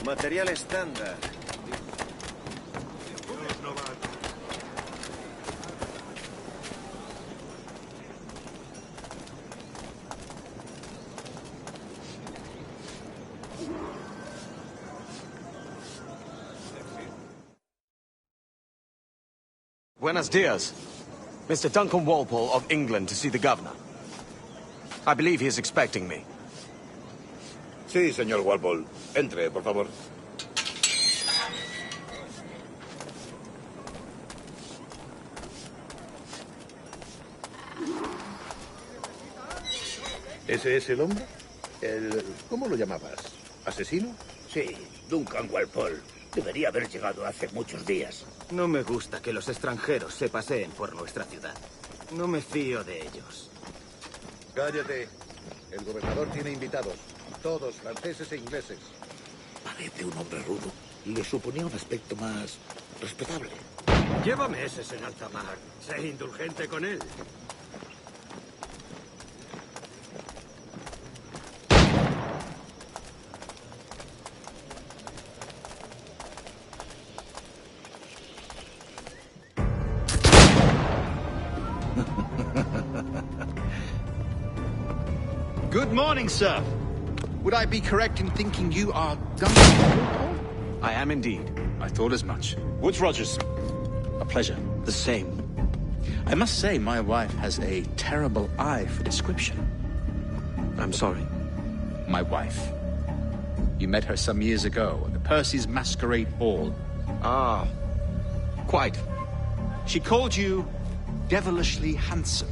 Material estándar. Buenos dias. Mr. Duncan Walpole of England to see the governor. I believe he is expecting me. Sí, señor Walpole. Entre, por favor. ¿Ese es el hombre? ¿Cómo lo llamabas? ¿Asesino? Sí, Duncan Walpole. Debería haber llegado hace muchos días. No me gusta que los extranjeros se paseen por nuestra ciudad. No me fío de ellos. Cállate. El gobernador tiene invitados. Todos franceses e ingleses. Parece un hombre rudo. Le suponía un aspecto más respetable. Lleva meses en alta mar. Sé indulgente con él. Good morning, sir. Would I be correct in thinking you are Duncan? I am indeed. I thought as much. Woods Rogers. A pleasure. The same. I must say, my wife has a terrible eye for description. I'm sorry. My wife. You met her some years ago at the Percy's Masquerade Ball. Ah, quite. She called you devilishly handsome.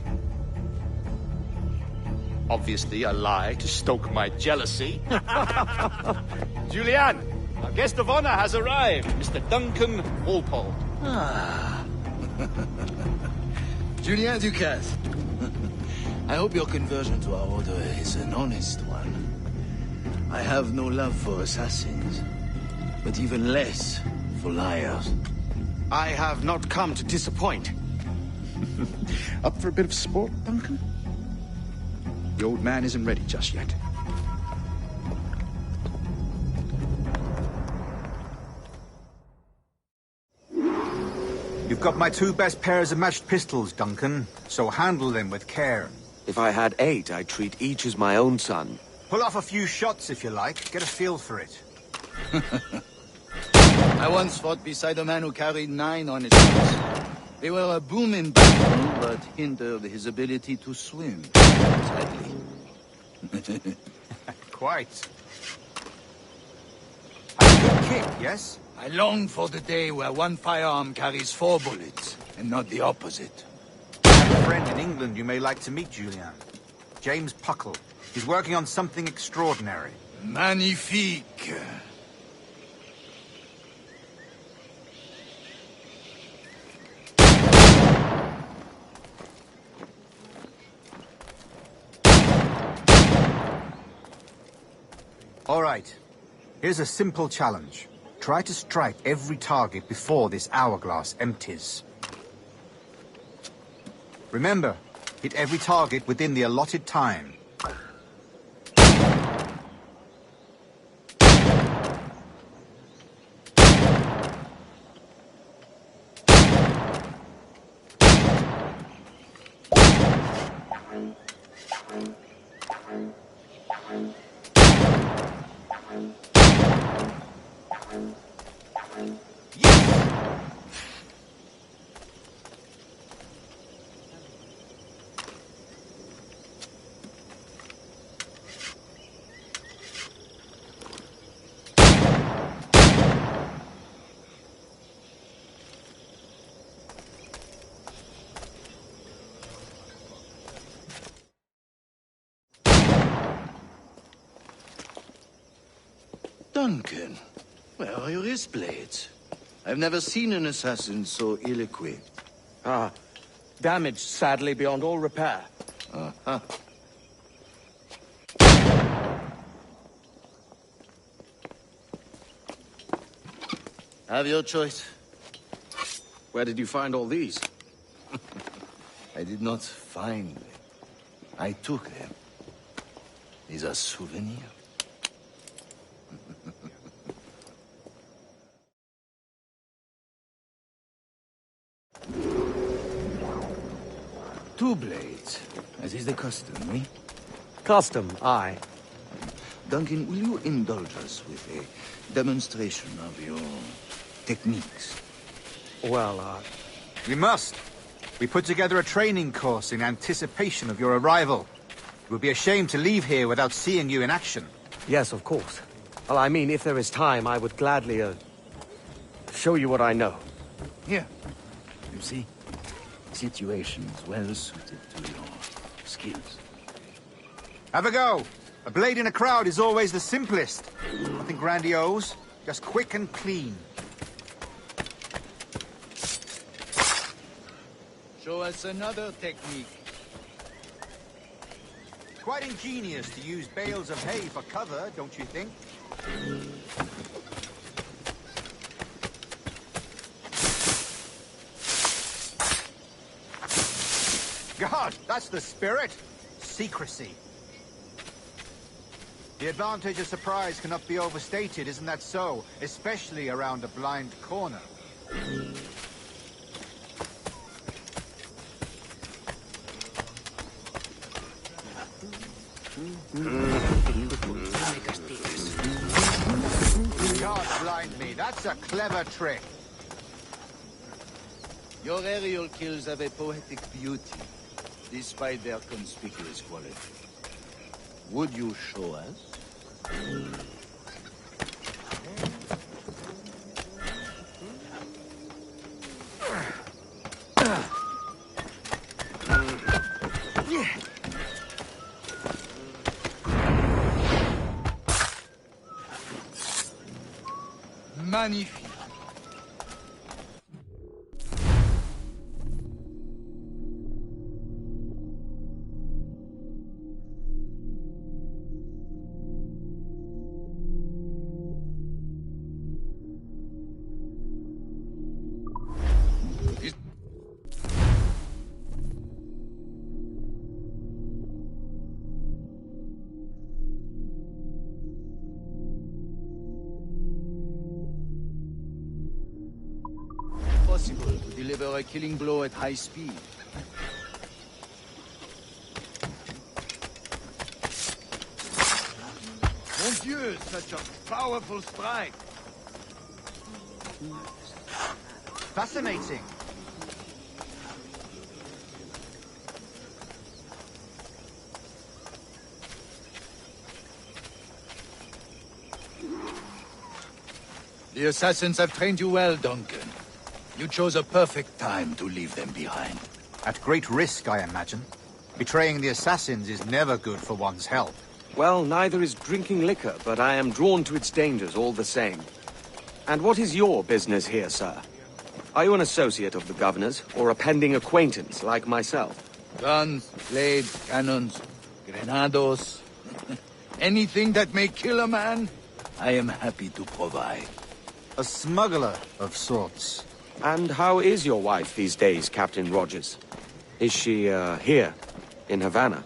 Obviously a lie to stoke my jealousy. Julianne, our guest of honor has arrived, Mr. Duncan Walpole. Ah. Julien Ducasse. I hope your conversion to our order is an honest one. I have no love for assassins, but even less for liars. I have not come to disappoint. Up for a bit of sport, Duncan? The old man isn't ready just yet. You've got my two best pairs of matched pistols, Duncan, so handle them with care. If I had 8, I'd treat each as my own son. Pull off a few shots if you like, get a feel for it. I once fought beside a man who carried 9 on his chest. They were a boom in battle, but hindered his ability to swim. Sadly. Quite. A good kick, yes? I long for the day where one firearm carries 4 bullets, and not the opposite. I have a friend in England you may like to meet, Julian. James Puckle. He's working on something extraordinary. Magnifique. All right. Here's a simple challenge. Try to strike every target before this hourglass empties. Remember, hit every target within the allotted time. Duncan, where are your wrist blades? I've never seen an assassin so ill-equipped. Ah, damaged sadly beyond all repair. Uh-huh. Have your choice. Where did you find all these? I did not find them. I took them. These are souvenirs. Two blades, as is the custom, eh? Custom, aye. Duncan, will you indulge us with a demonstration of your techniques? Well, We must. We put together a training course in anticipation of your arrival. It would be a shame to leave here without seeing you in action. yes, of course. Well, I mean, if there is time, I would gladly, show you what I know. Here. You see? Situations well suited to your skills. Have a go. A blade in a crowd is always the simplest. Nothing grandiose, just quick and clean. Show us another technique. Quite ingenious to use bales of hay for cover, don't you think? God, that's the spirit. Secrecy. The advantage of surprise cannot be overstated, isn't that so? Especially around a blind corner. God blind me, that's a clever trick. Your aerial kills have a poetic beauty, despite their conspicuous quality. Would you show us? Magnifique. Possible to deliver a killing blow at high speed. Mon Dieu, such a powerful strike! Fascinating. The assassins have trained you well, Duncan. You chose a perfect time to leave them behind. At great risk, I imagine. Betraying the assassins is never good for one's health. Well, neither is drinking liquor, but I am drawn to its dangers all the same. And what is your business here, sir? Are you an associate of the governor's, or a pending acquaintance like myself? Guns, blades, cannons, grenados. Anything that may kill a man, I am happy to provide. A smuggler of sorts. And how is your wife these days, Captain Rogers? Is she, here, in Havana?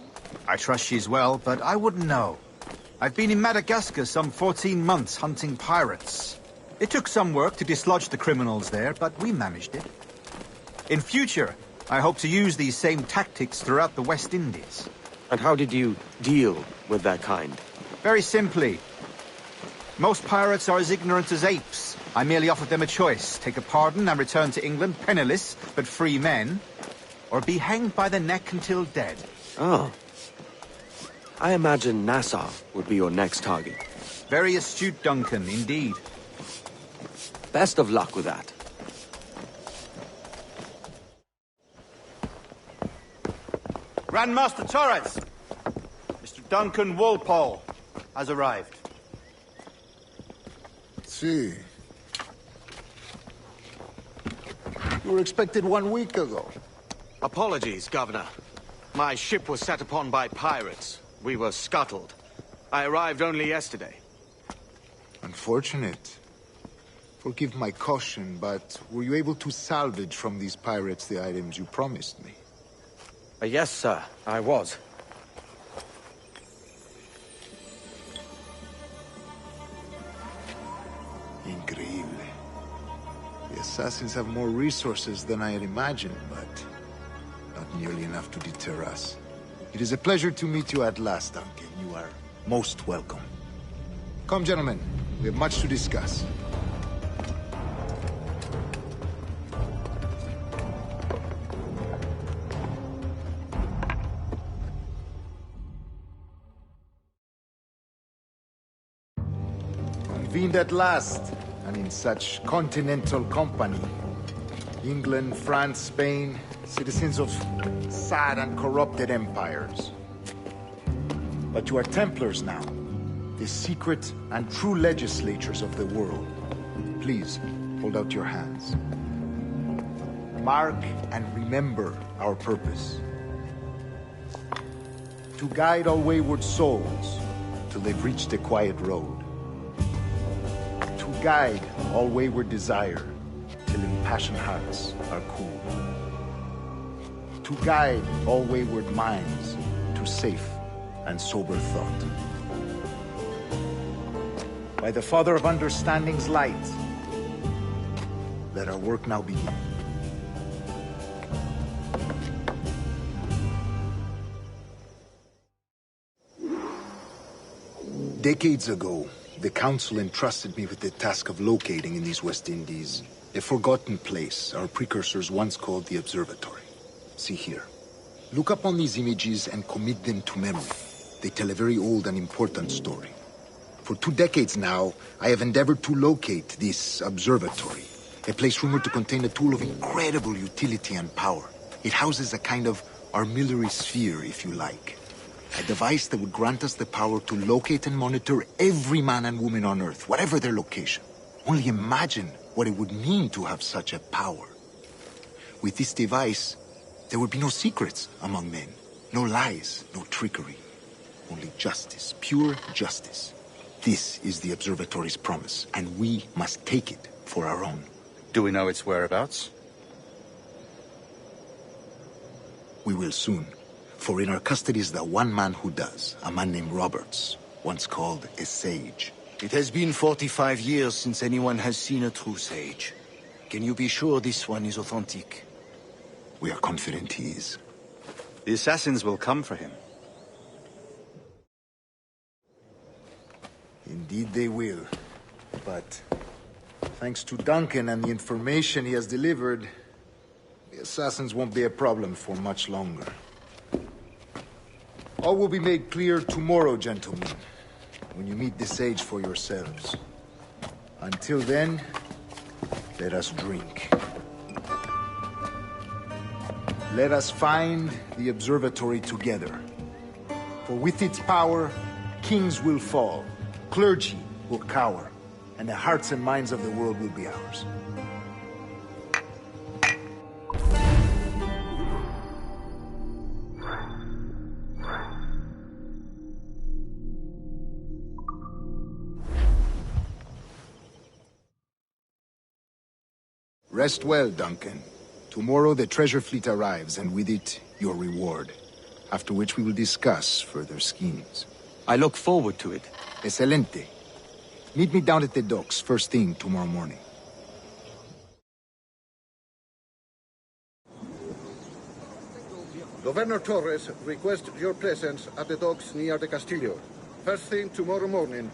I trust she's well, but I wouldn't know. I've been in Madagascar some 14 months hunting pirates. It took some work to dislodge the criminals there, but we managed it. In future, I hope to use these same tactics throughout the West Indies. And how did you deal with that kind? Very simply. Most pirates are as ignorant as apes. I merely offered them a choice. Take a pardon and return to England penniless, but free men. Or be hanged by the neck until dead. Oh. I imagine Nassau would be your next target. Very astute, Duncan, indeed. Best of luck with that. Grandmaster Torres! Mr. Duncan Walpole has arrived. see. You were expected 1 week ago. Apologies, Governor. My ship was set upon by pirates. We were scuttled. I arrived only yesterday. Unfortunate. Forgive my caution, but were you able to salvage from these pirates the items you promised me? Yes, sir, I was. Increíble. The assassins have more resources than I had imagined, but not nearly enough to deter us. It is a pleasure to meet you at last, Duncan. You are most welcome. Come, gentlemen. We have much to discuss. Convened at last, and in such continental company. England, France, Spain, citizens of sad and corrupted empires. But you are Templars now, the secret and true legislatures of the world. Please, hold out your hands. Mark and remember our purpose. To guide all wayward souls till they've reached the quiet road. To guide all wayward desire till impassioned hearts are cool. To guide all wayward minds to safe and sober thought. By the Father of Understanding's light, let our work now begin. Decades ago, the Council entrusted me with the task of locating in these West Indies a forgotten place our precursors once called the Observatory. See here. Look up on these images and commit them to memory. They tell a very old and important story. For 2 decades now, I have endeavored to locate this observatory, a place rumored to contain a tool of incredible utility and power. It houses a kind of armillary sphere, if you like. A device that would grant us the power to locate and monitor every man and woman on Earth, whatever their location. Only imagine what it would mean to have such a power. With this device, there would be no secrets among men, no lies, no trickery. Only justice, pure justice. This is the Observatory's promise, and we must take it for our own. Do we know its whereabouts? We will soon. For in our custody is the one man who does, a man named Roberts, once called a sage. It has been 45 years since anyone has seen a true sage. Can you be sure this one is authentic? We are confident he is. The assassins will come for him. Indeed they will. But thanks to Duncan and the information he has delivered, the assassins won't be a problem for much longer. All will be made clear tomorrow, gentlemen, when you meet the sage for yourselves. Until then, let us drink. Let us find the observatory together. For with its power, kings will fall, clergy will cower, and the hearts and minds of the world will be ours. Rest well, Duncan. Tomorrow the treasure fleet arrives, and with it, your reward. After which we will discuss further schemes. I look forward to it. Excelente. Meet me down at the docks first thing tomorrow morning. Governor Torres requests your presence at the docks near the Castillo. First thing tomorrow morning.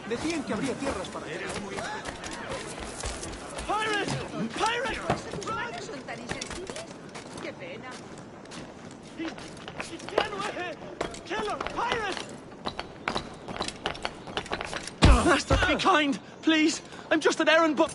Decían que habría tierras para él. ¡Pirates! ¡Pirates! ¿Son tan insensibles? ¡Qué pena! ¡Killer! ¡Pirates! kind, please. I'm just an errand boy.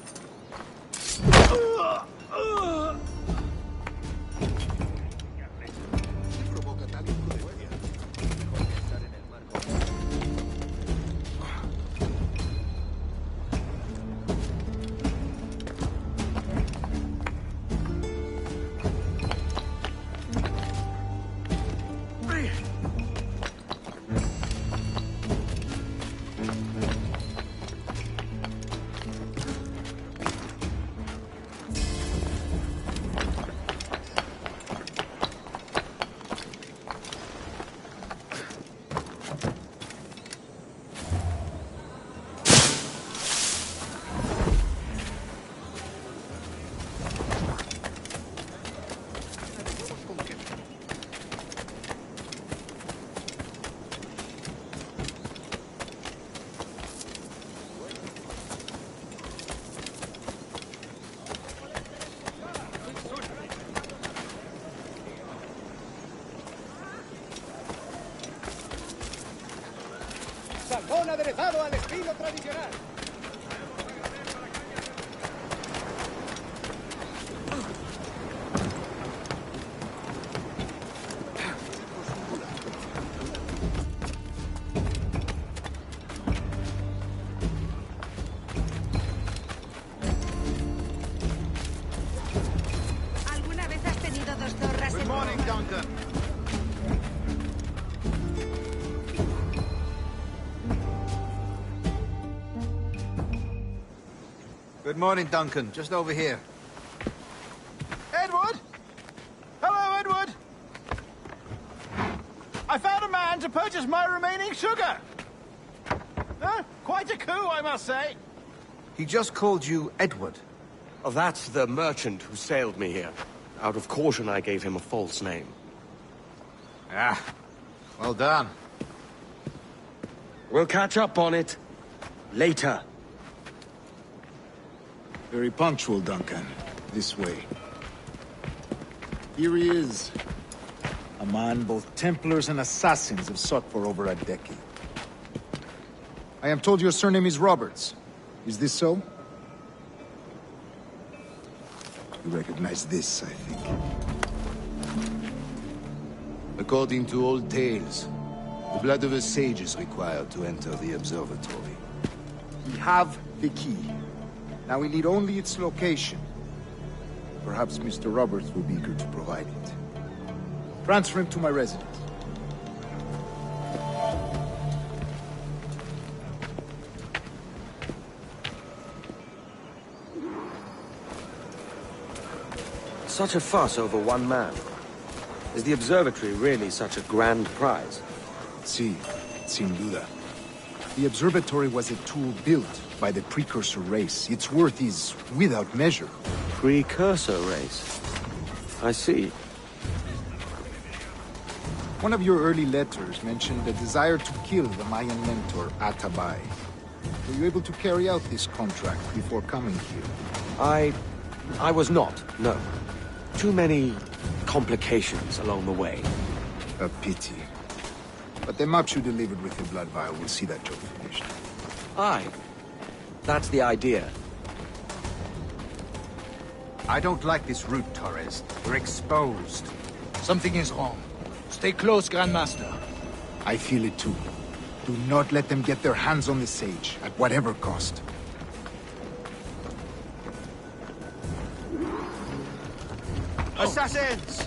Salmón aderezado al estilo tradicional. ¿Alguna vez has tenido dos zorras en... Good morning, Duncan. Good morning, Duncan. Just over here. Edward? Hello, Edward. I found a man to purchase my remaining sugar. Huh? Quite a coup, I must say. He just called you Edward. Oh, that's the merchant who sailed me here. Out of caution, I gave him a false name. Ah, well done. We'll catch up on it later. Very punctual, Duncan. This way. Here he is. A man both Templars and Assassins have sought for over a decade. I am told your surname is Roberts. Is this so? You recognize this, I think. According to old tales, the blood of a sage is required to enter the observatory. We have the key. Now we need only its location. Perhaps Mr. Roberts will be eager to provide it. Transfer him to my residence. Such a fuss over one man. Is the observatory really such a grand prize? Sí, sin duda. The observatory was a tool built by the precursor race. Its worth is without measure. Precursor race? I see. One of your early letters mentioned a desire to kill the Mayan mentor, Atabay. Were you able to carry out this contract before coming here? I was not, no. Too many complications along the way. A pity. But the maps you delivered with your blood vial will see that job finished. Aye. That's the idea. I don't like this route, Torres. We're exposed. Something is wrong. Stay close, Grandmaster. I feel it too. Do not let them get their hands on the sage, at whatever cost. Assassins!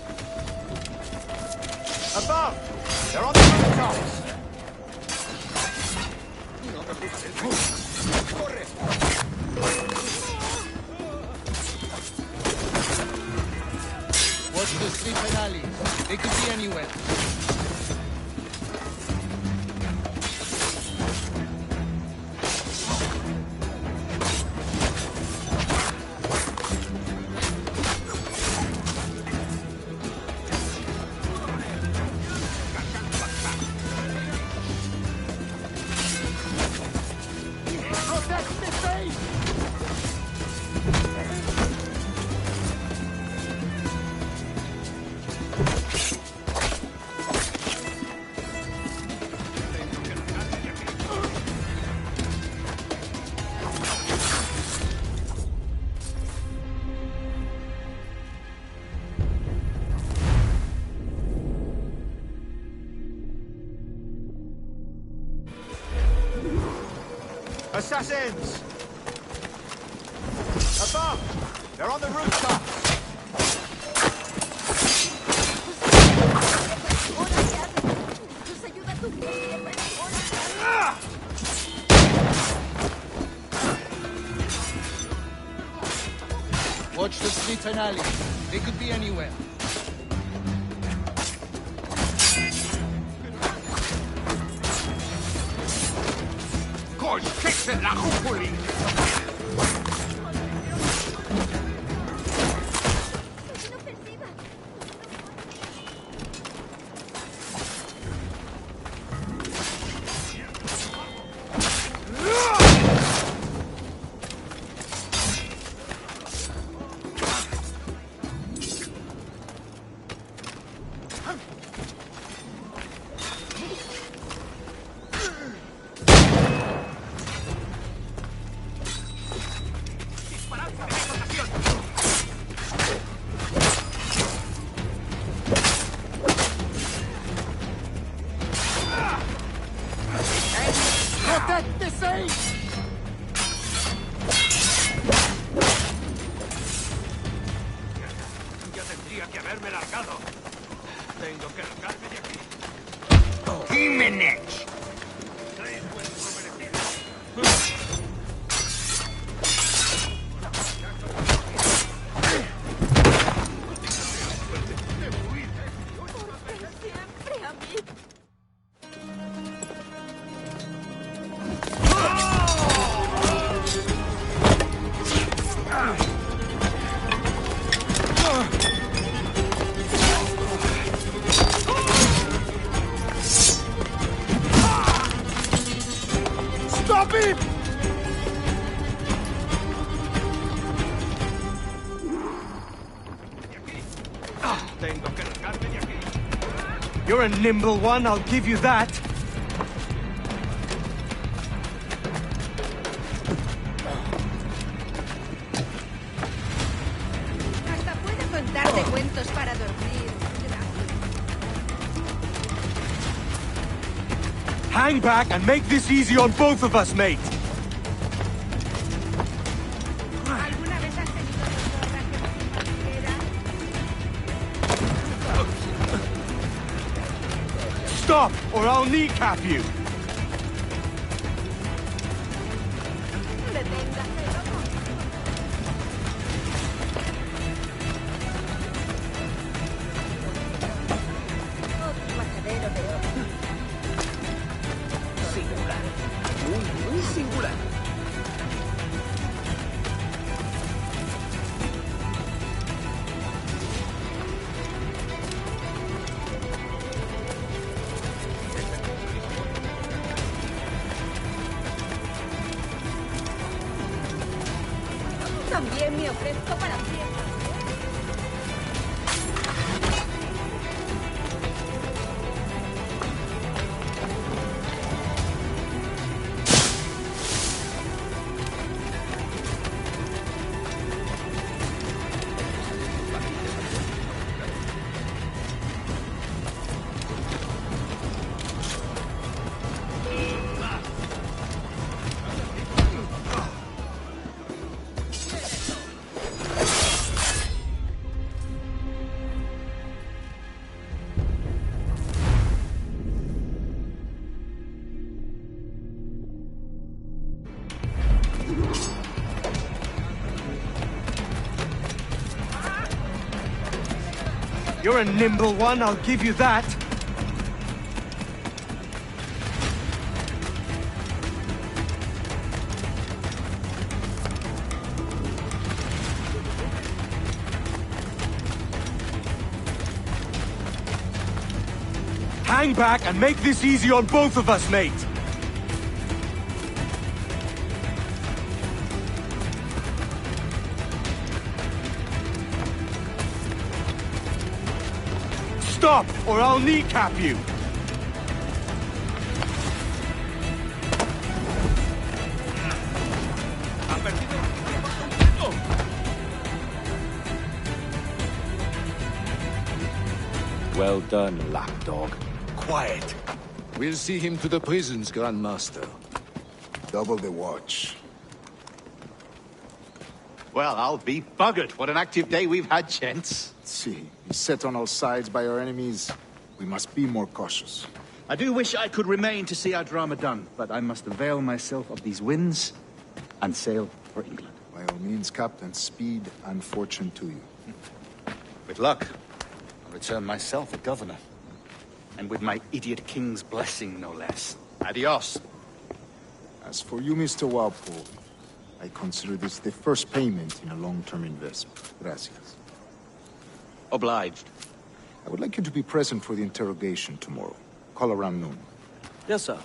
Above! They're on the rooftops! Watch the street and alleys. They could be anywhere. Assassins! Above! They're on the rooftops! Watch the streets and alleys. They could be anywhere. You're a nimble one, I'll give you that. Hasta puede contarte cuentos para dormir. Hang back and make this easy on both of us, mate. ¿Alguna vez has tenido dos zorras en Stop, or I'll kneecap you. Singular. Muy singular. También me ofrezco para fiestas. You're a nimble one, I'll give you that. Hang back and make this easy on both of us, mate. Stop, or I'll kneecap you! Well done, lapdog. Quiet. We'll see him to the prisons, Grandmaster. Double the watch. Well, I'll be buggered. What an active day we've had, gents. See, beset on all sides by our enemies, we must be more cautious. I do wish I could remain to see our drama done, but I must avail myself of these winds and sail for England. By all means, Captain, speed and fortune to you. With luck, I'll return myself a governor. And with my idiot king's blessing, no less. Adios. As for you, Mr. Walpole, I consider this the first payment in a long-term investment. Gracias. Obliged. I would like you to be present for the interrogation tomorrow. Call around noon. Yes, sir.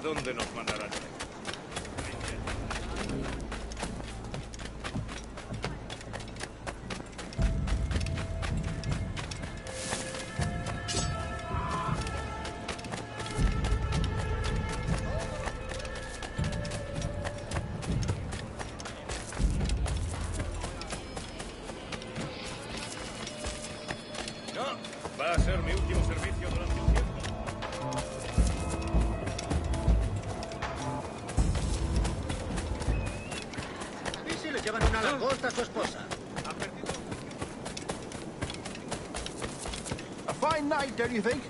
¿Dónde nos mandarán? No, va a ser mi último servicio durante un tiempo. Le llevan una langosta a su esposa. A fine night, don't you think?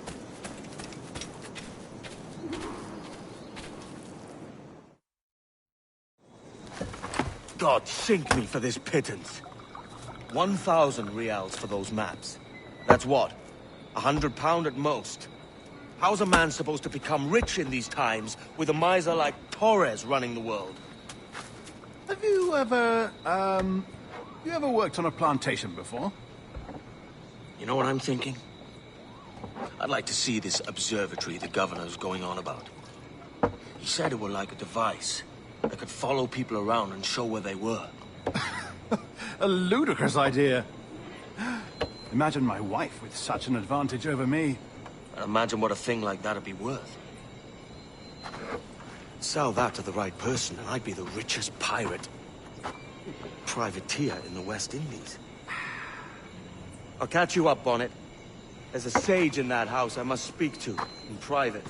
God sink me for this pittance. 1,000 reals for those maps. That's what? £100 at most. How's a man supposed to become rich in these times with a miser like Torres running the world? Have you ever, worked on a plantation before? You know what I'm thinking? I'd like to see this observatory the governor's going on about. He said it were like a device that could follow people around and show where they were. A ludicrous idea. Imagine my wife with such an advantage over me. And imagine what a thing like that'd be worth. Sell that to the right person, and I'd be the richest pirate, privateer in the West Indies. I'll catch you up on it. There's a sage in that house I must speak to, in private.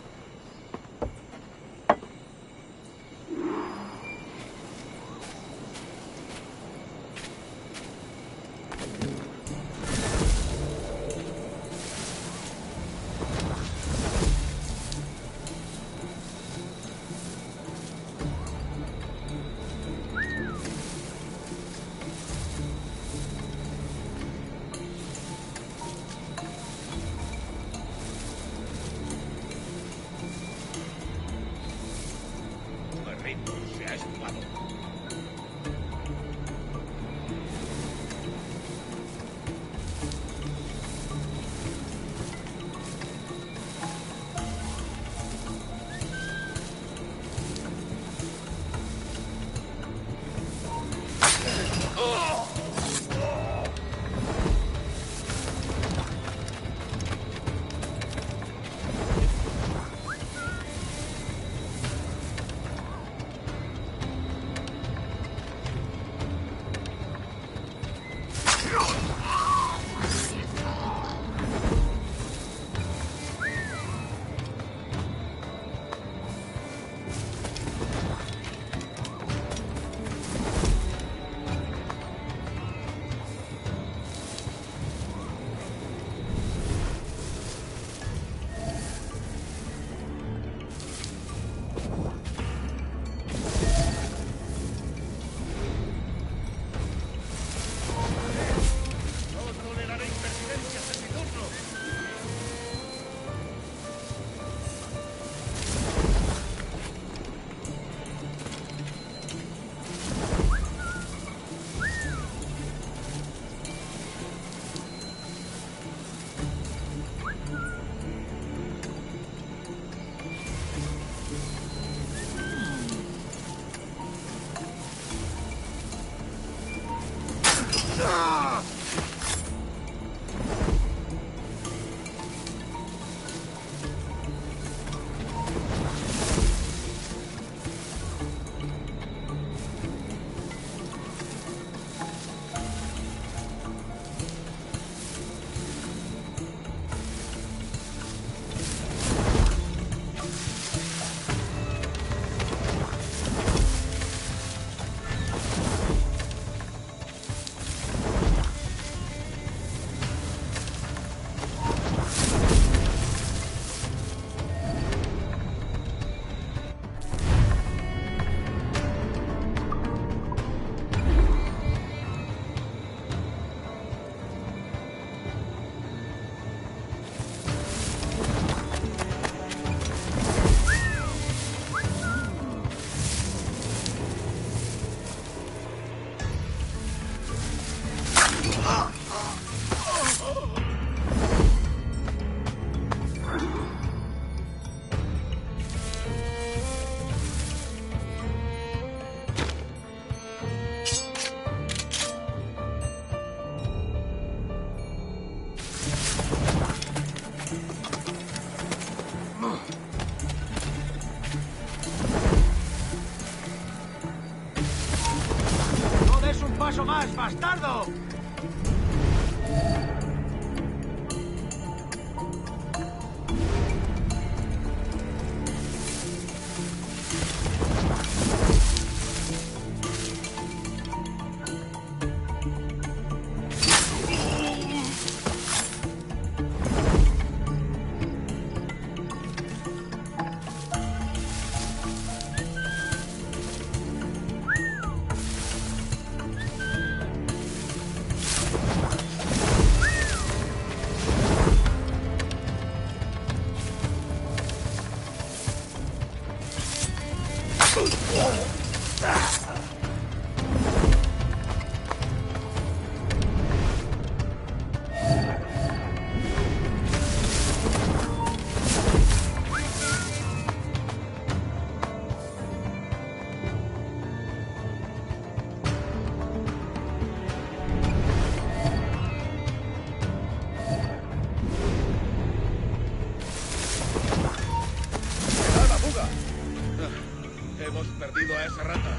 paso más, bastardo! Hemos perdido a esa rata.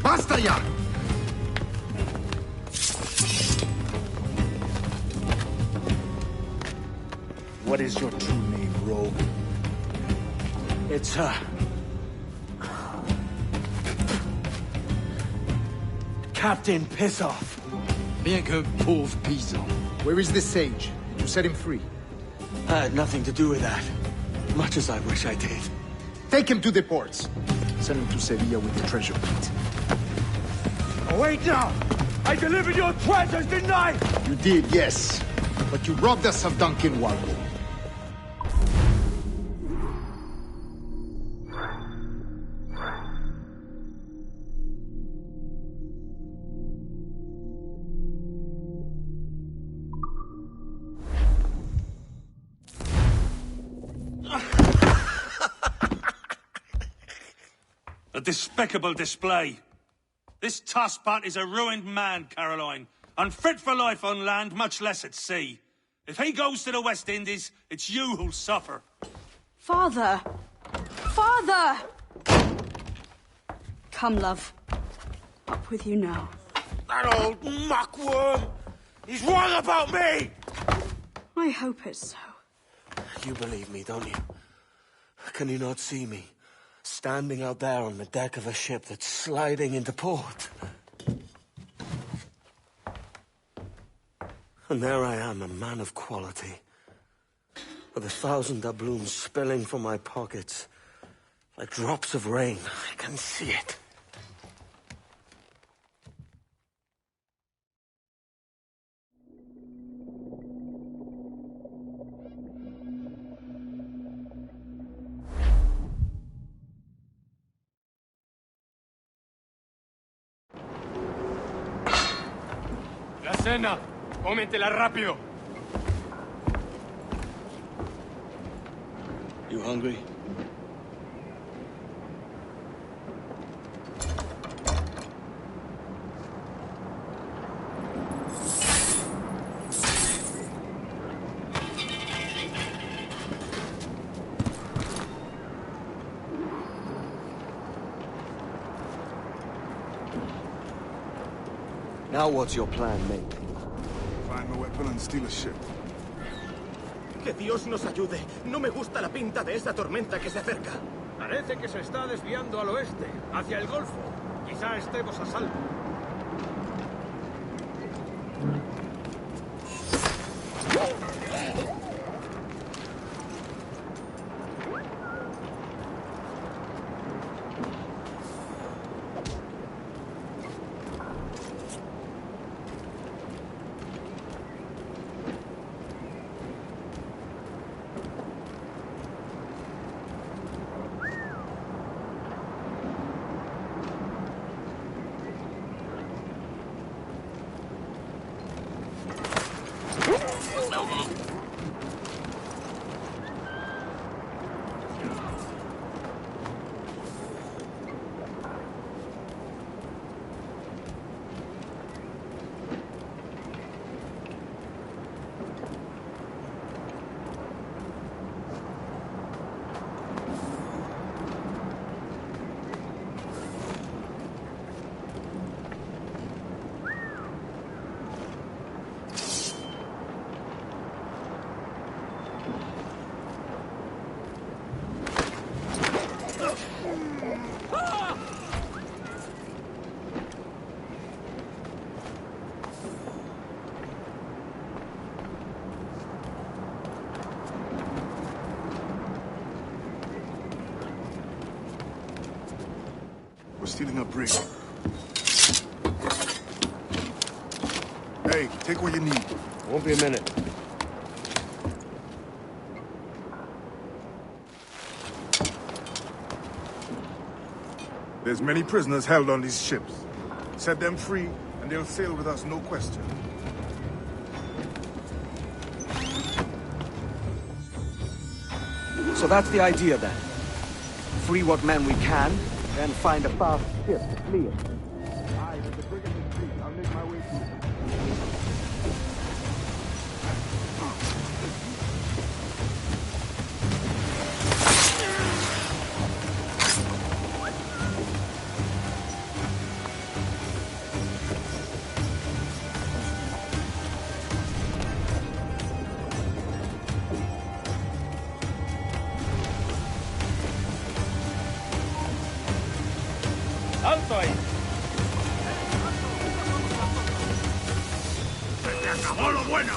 ¡Basta ya! What is your true name, rogue? It's, Captain Pissoff. Bien que pauvre paysan. Where is the sage? Did you set him free? I had nothing to do with that. Much as I wish I did. Take him to the ports. Send him to Sevilla with the treasure plate. Oh, wait now! I delivered your treasures, didn't I? You did, yes. but you robbed us of Duncan Warble. A despicable display. This tosspot is a ruined man, Caroline. Unfit for life on land, much less at sea. If he goes to the West Indies, it's you who'll suffer. Father! Father! Come, love. Up with you now. That old muckworm! He's wrong about me! I hope it's so. You believe me, don't you? Can you not see me? Standing out there on the deck of a ship that's sliding into port. And there I am, a man of quality. With 1,000 doubloons spilling from my pockets. Like drops of rain. I can see it. La cena. Cómetela rápido. You hungry? Now what's your plan, mate? Find a weapon and steal a ship. Que Dios nos ayude. No me gusta la pinta de esa tormenta que se acerca. Parece que se está desviando al oeste, hacia el Golfo. Quizá estemos a salvo. We're stealing a brig. Hey, take what you need. Won't be a minute. There's many prisoners held on these ships. Set them free, and they'll sail with us, no question. So that's the idea, then. Free what men we can, then find a fast ship to flee it. Aye, there's a brig in the street. I'll make my way to it. ¡Alto ahí! ¡Se acabó lo bueno!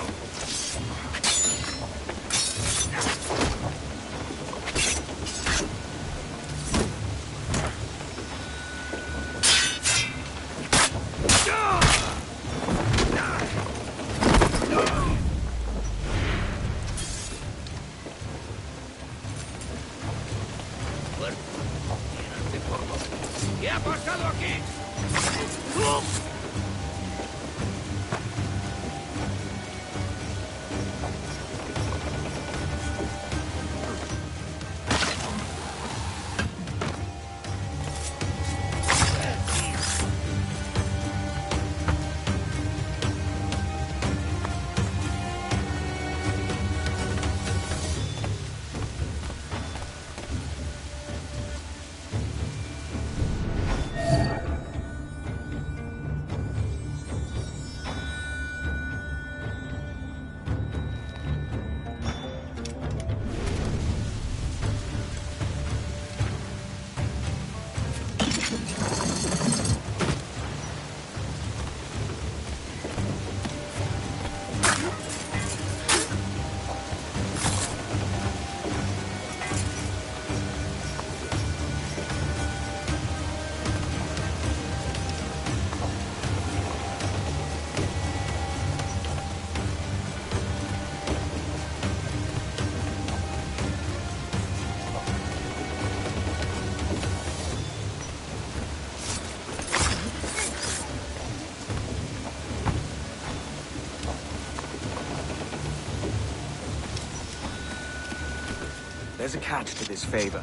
There's a catch to this favor.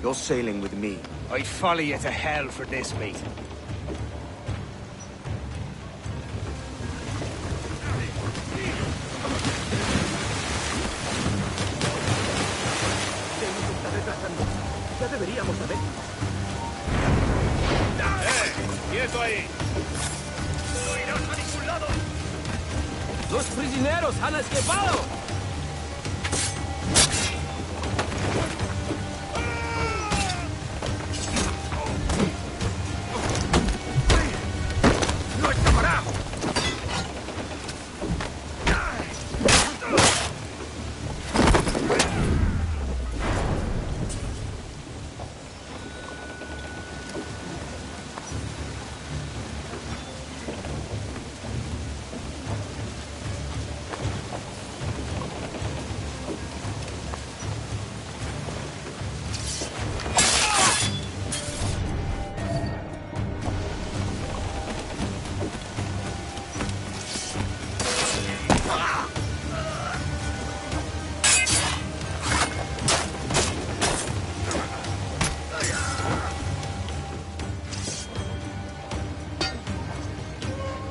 You're sailing with me. I'd follow you to hell for this, mate. Ya deberíamos saber. ¡Quieto ahí! ¡No irás a ningún lado! ¡Los prisioneros han escapado!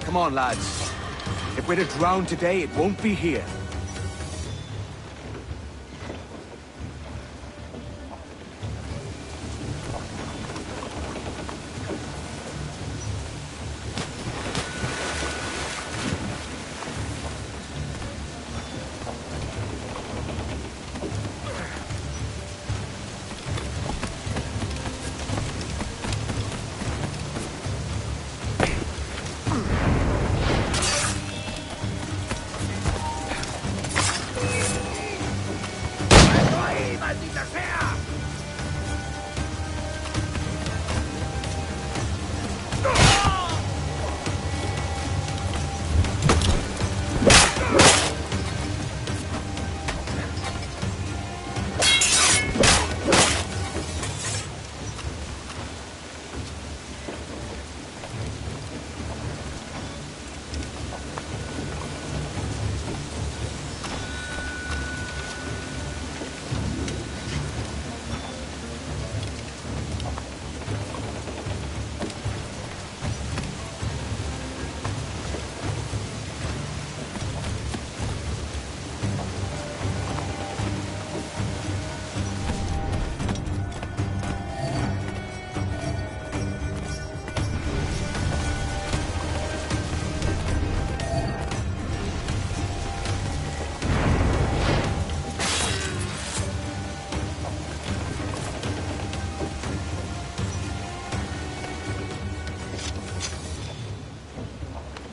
Come on, lads. If we're to drown today, it won't be here.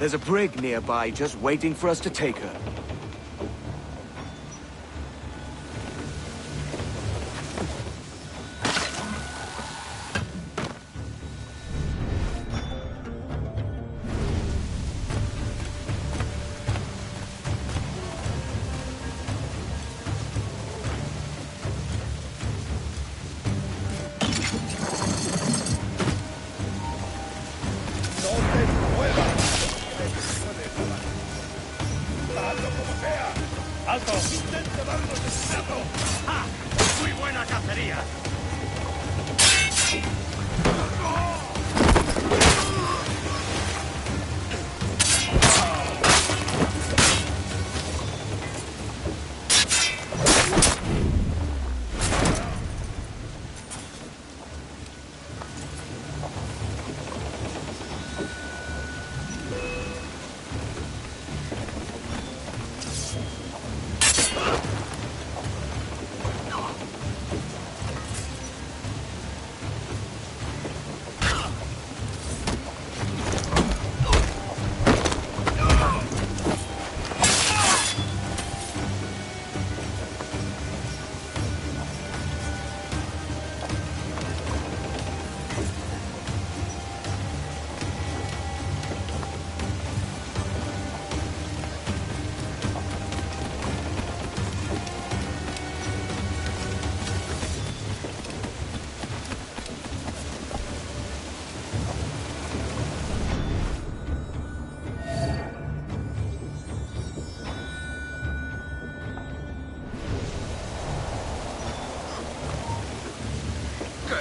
There's a brig nearby just waiting for us to take her. como sea. ¡Alto! ¡Intenta darnos el saco! ¡Ah! ¡Muy buena cacería!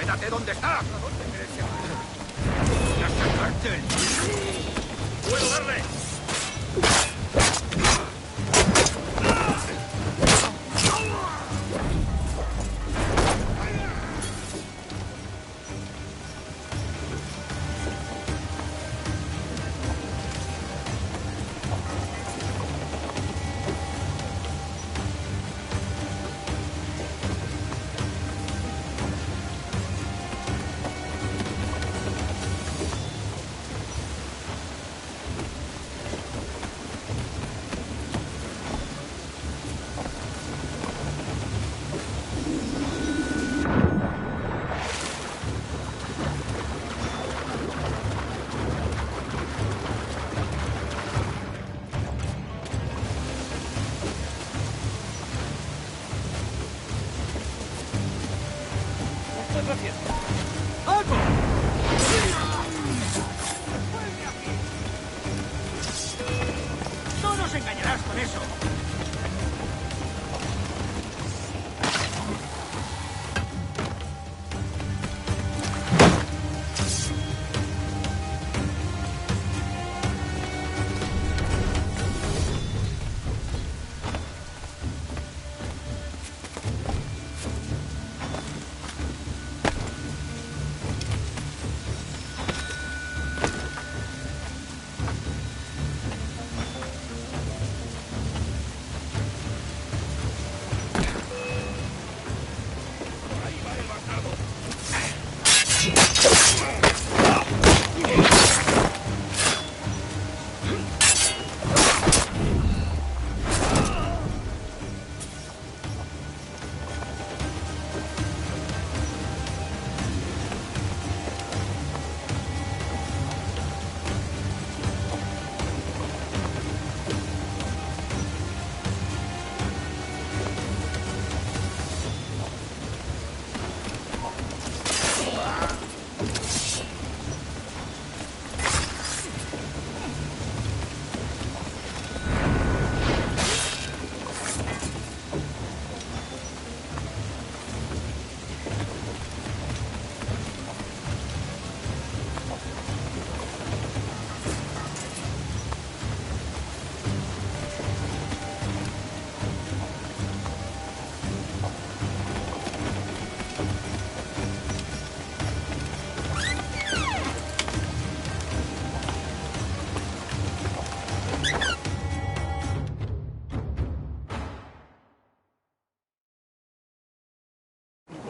¡Quédate donde estás! ¿A dónde quieres llevar? ¡Voy a sacarte! ¡Puedo darle! ¡Alto! ¡No nos engañarás con eso!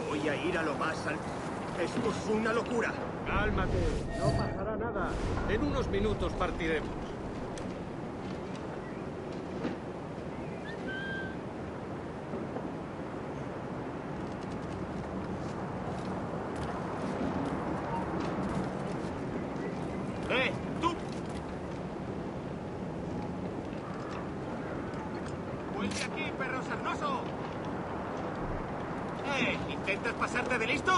Voy a ir a lo más alto. Esto es una locura. Cálmate, no pasará nada. En unos minutos partiremos. ¡Tú! ¡Vuelve aquí, perro sarnoso! ¿Intentas pasarte de listo?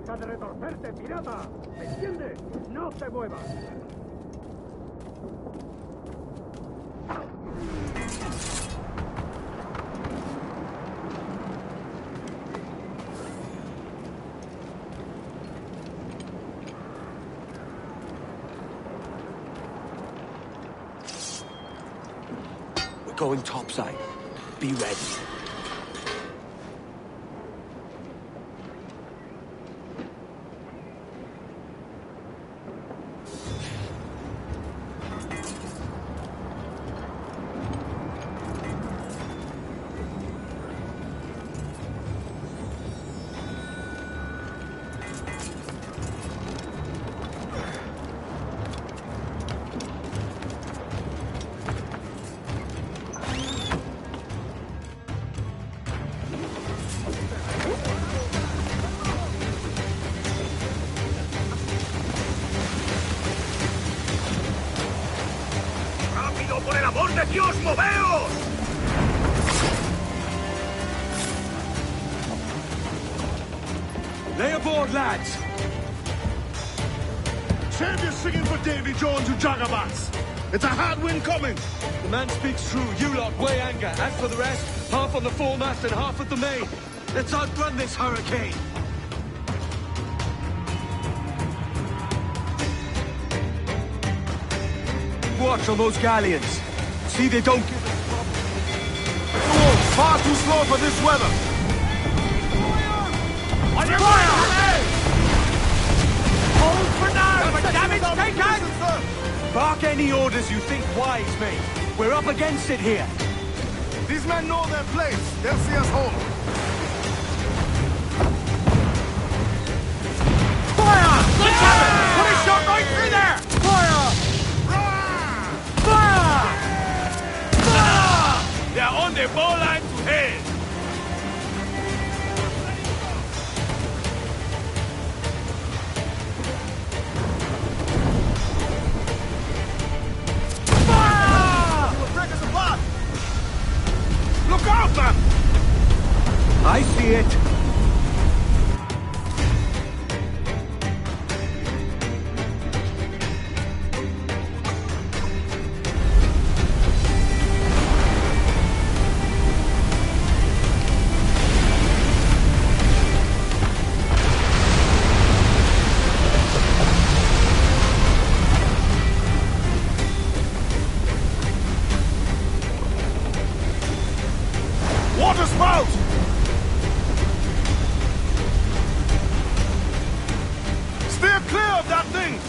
Deja de retorcerte, pirata. ¿Me entiendes? No te muevas. We're going topside. Be ready. ¡Por el amor de Dios, moveos! Lay aboard, lads! Save your singing for Davy Jones, you jagabats! It's a hard wind coming! The man speaks true. You lot weigh anchor. As for the rest, half on the foremast and half at the main. Let's outrun this hurricane! Watch on those galleons. See they don't give us trouble. Oh, far too slow for this weather! On your fire! Hold for now! But damage taken! Bark any orders you think wise, mate. We're up against it here. These men know their place. They'll see us home. Fire! Good cabin! Put a shot right through there! Fire! Fire! They're on the ball line to head! Fire! We'll break us apart! Look out, man! I see it. Water spout! Steer clear of that thing!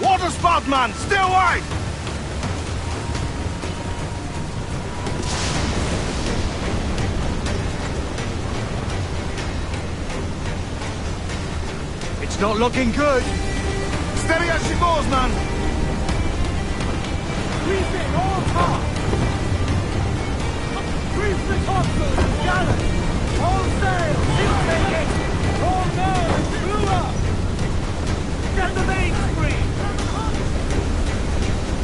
Water spout, man! Stay wide! It's not looking good. Steady as she goes, man! Reef it all top! Reef the topsails and gallants! All sail! She'll take it! All nose! Blew up! Get the mainspring!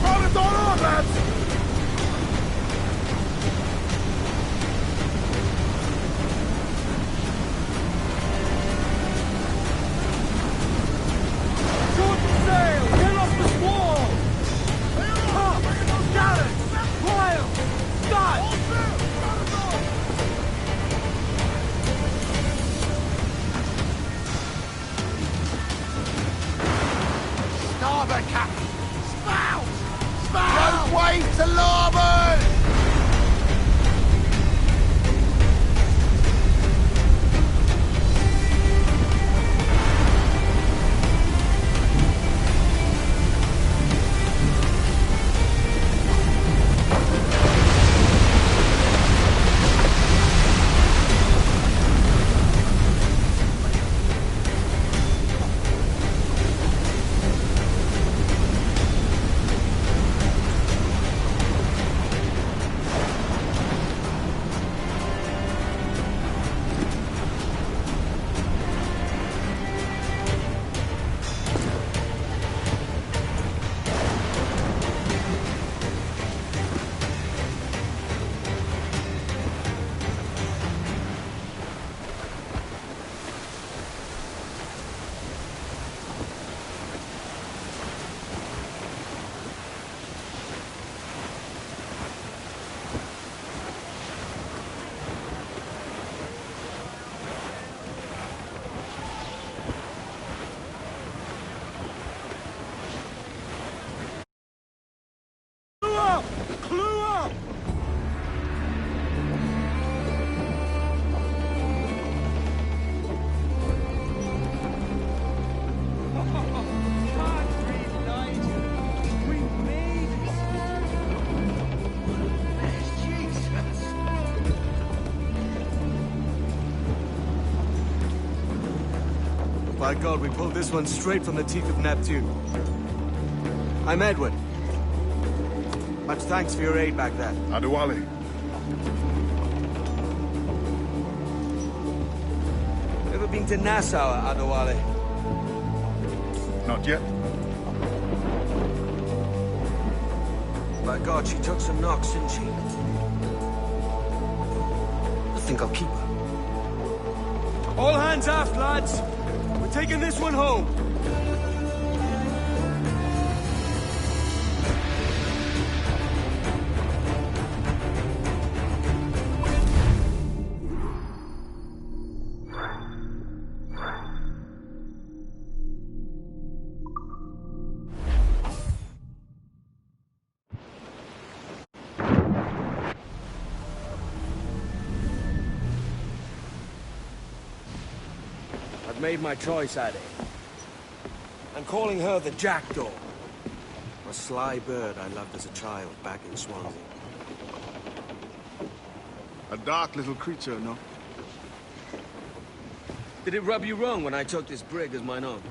Roll it all on, lads! Short sail! Get off the squall! Up! Gallants! By God, we pulled this one straight from the teeth of Neptune. I'm Edward. Much thanks for your aid back there. Adewale. Ever been to Nassau, Adewale? Not yet. By God, she took some knocks, didn't she? I think I'll keep her. All hands aft, lads! We're taking this one home. I've made my choice, Addy. I'm calling her the Jackdaw. A sly bird I loved as a child back in Swansea. A dark little creature, no? Did it rub you wrong when I took this brig as mine own?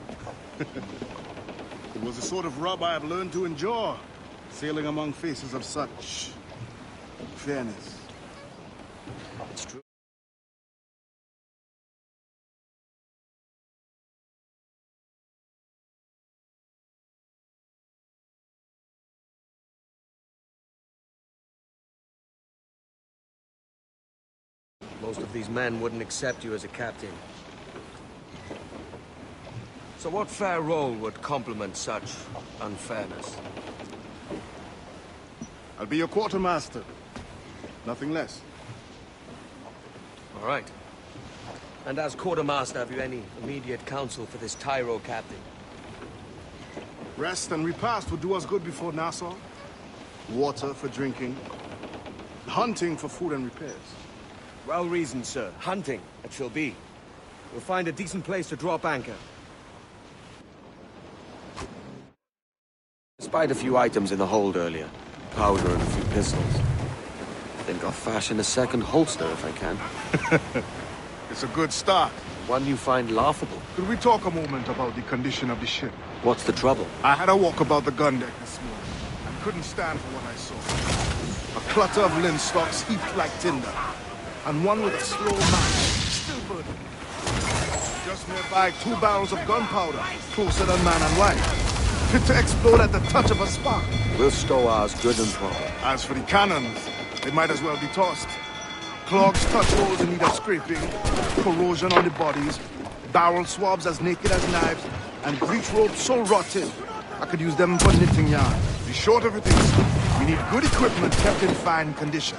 It was the sort of rub I have learned to endure, sailing among faces of such fairness. It's true. Most of these men wouldn't accept you as a captain. So what fair role would complement such unfairness? I'll be your quartermaster. Nothing less. All right. And as quartermaster, have you any immediate counsel for this Tyro captain? Rest and repast would do us good before Nassau. Water for drinking. Hunting for food and repairs. Well reasoned, sir. Hunting, it shall be. We'll find a decent place to drop anchor. Spied a few items in the hold earlier. Powder and a few pistols. Think I'll fashion a second holster if I can. It's a good start. One you find laughable. Could we talk a moment about the condition of the ship? What's the trouble? I had a walk about the gun deck this morning and couldn't stand for what I saw. A clutter of linstocks heaped like tinder, and one with a slow match. Still burning. Just nearby, 2 barrels of gunpowder, closer than man and wife. Fit to explode at the touch of a spark. We'll stow ours good and proper. As for the cannons, they might as well be tossed. Clogs touch holes in need of scraping, corrosion on the bodies, barrel swabs as naked as knives, and breech ropes so rotten, I could use them for knitting yarn. The short of it is, we need good equipment kept in fine condition.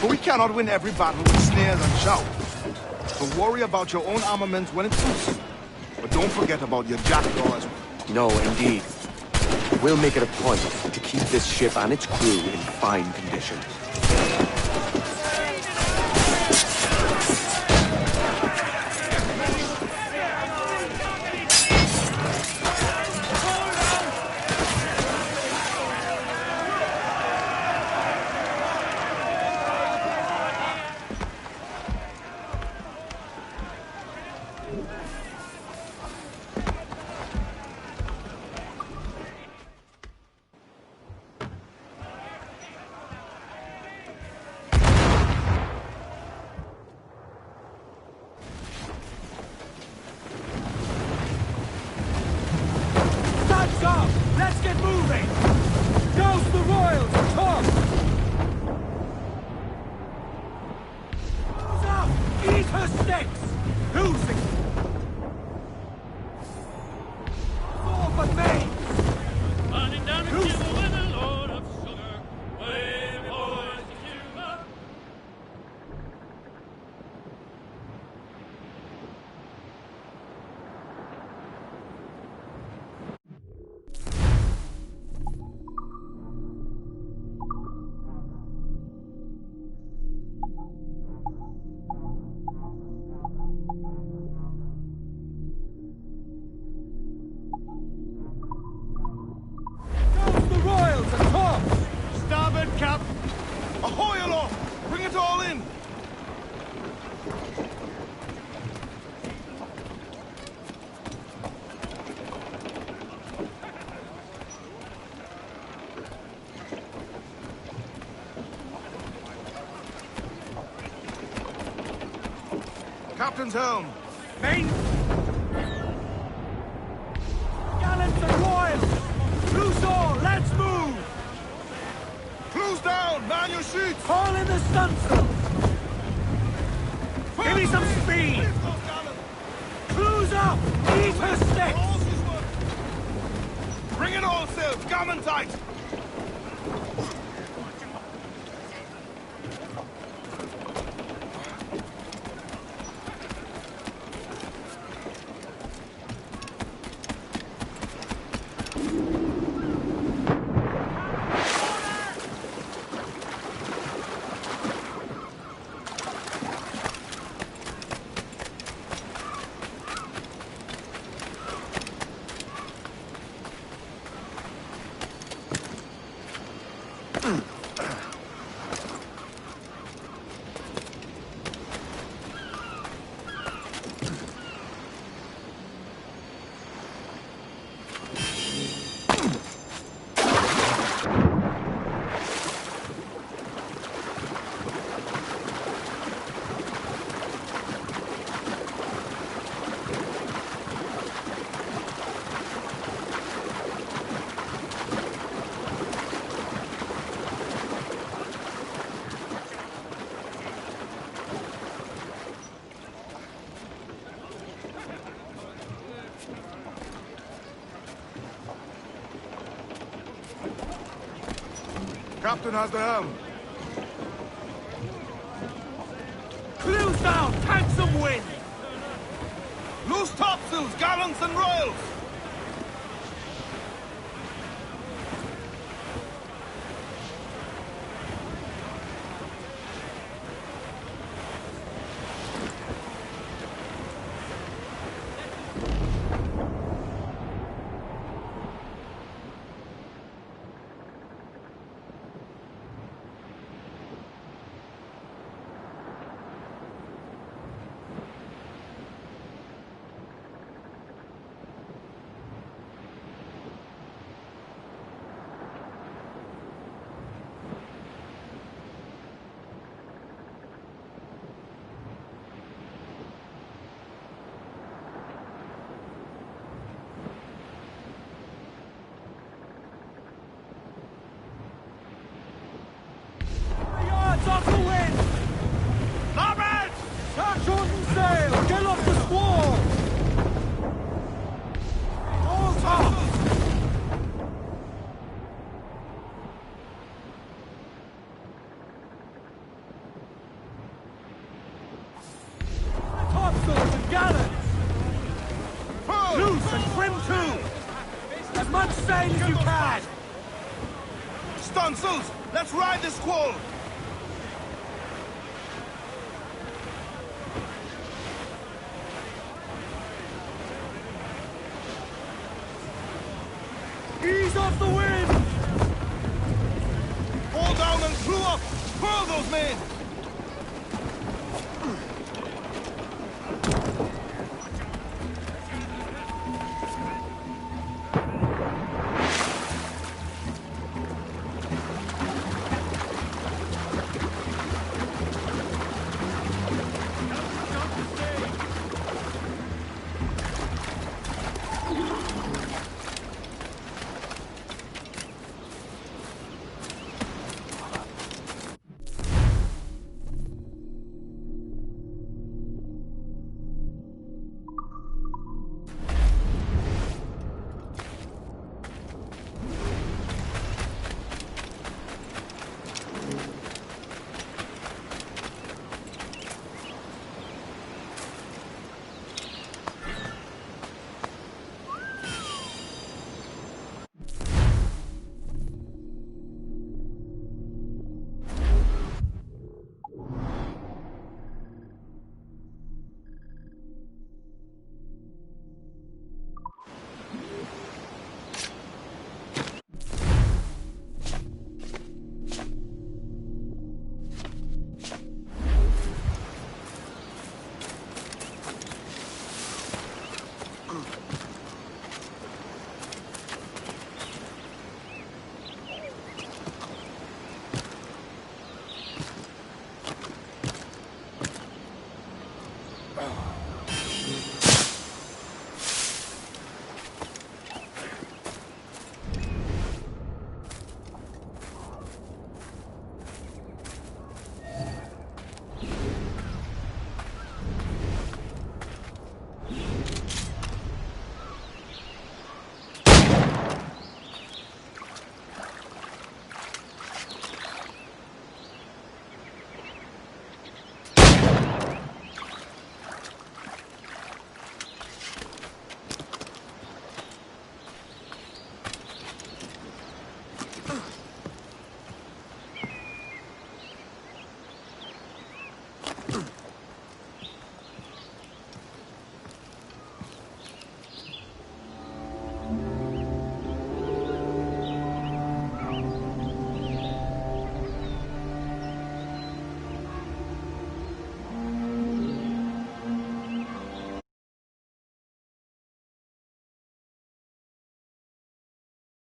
But we cannot win every battle with snares and shout. So worry about your own armament when it suits you. But don't forget about your jackdaw as well. No, indeed. We'll make it a point to keep this ship and its crew in fine condition. Let's get moving! Douse the royals! Talk! Who's up? Eat her sticks! Who's it? All but me! Running down the river with a load of sugar. Way boys to Cuba. Starboard, Cap! Ahoy aloft! Bring it all in! Captain's helm. Main. Gallants and royals! Loose all, let's move! Close down, man your sheets! Haul in the stunsail! Give me some speed! Close up! Eat her sticks! Bring it all sails, gammon tight! Captain has the helm. Clews down! Handsome wind! Loose topsails, gallants and royals! Off the wind! Larboard! Start shorten sail! Get off the squall! All top! Topsails and gallants! Loose and trim too! As much sail as you can! Stunsails! Let's ride the squall! Ease off the wind! Fall down and clew up! Furl those men!